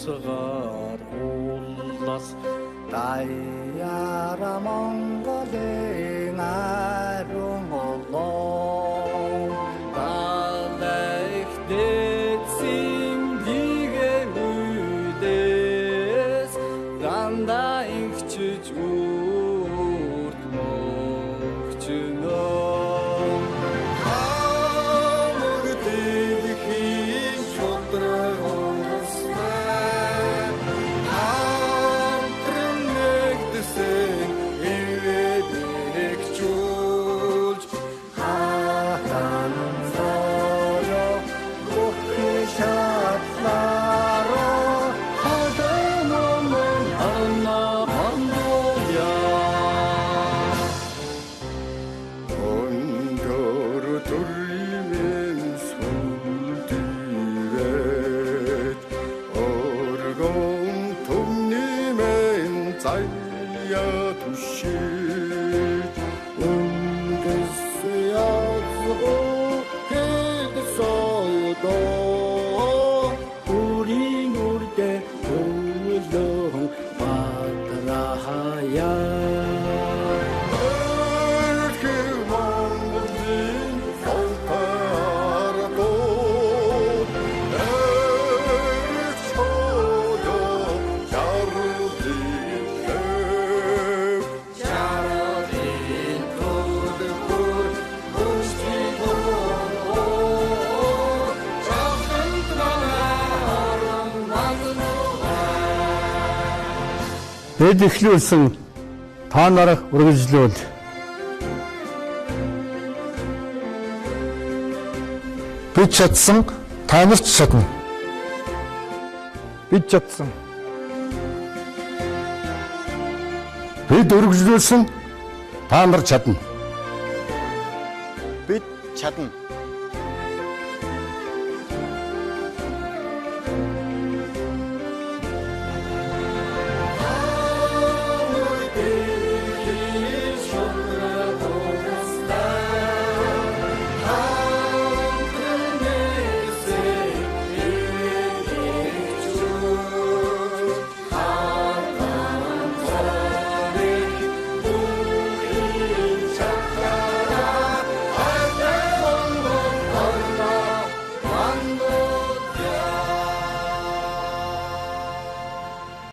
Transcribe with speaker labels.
Speaker 1: сығар ұллас дайяра Монголың арың олың далайх детсің диге үдес гандайх чүч урт мокчуном хамыр дилхин шотры Zaya düşür Ungısı yazgı Geldi soyda Urin urde Uğulun Badrahaya Örkü Mongol'un Saltardo Örk çoğda Yarıldı Бид эхлүүлсэн та нарах үргэлжлүүл. Бид чадсан та нар ч чадна. Бид чадсан. Бид үргэлжлүүлсэн та нар чадна. Бид чадна.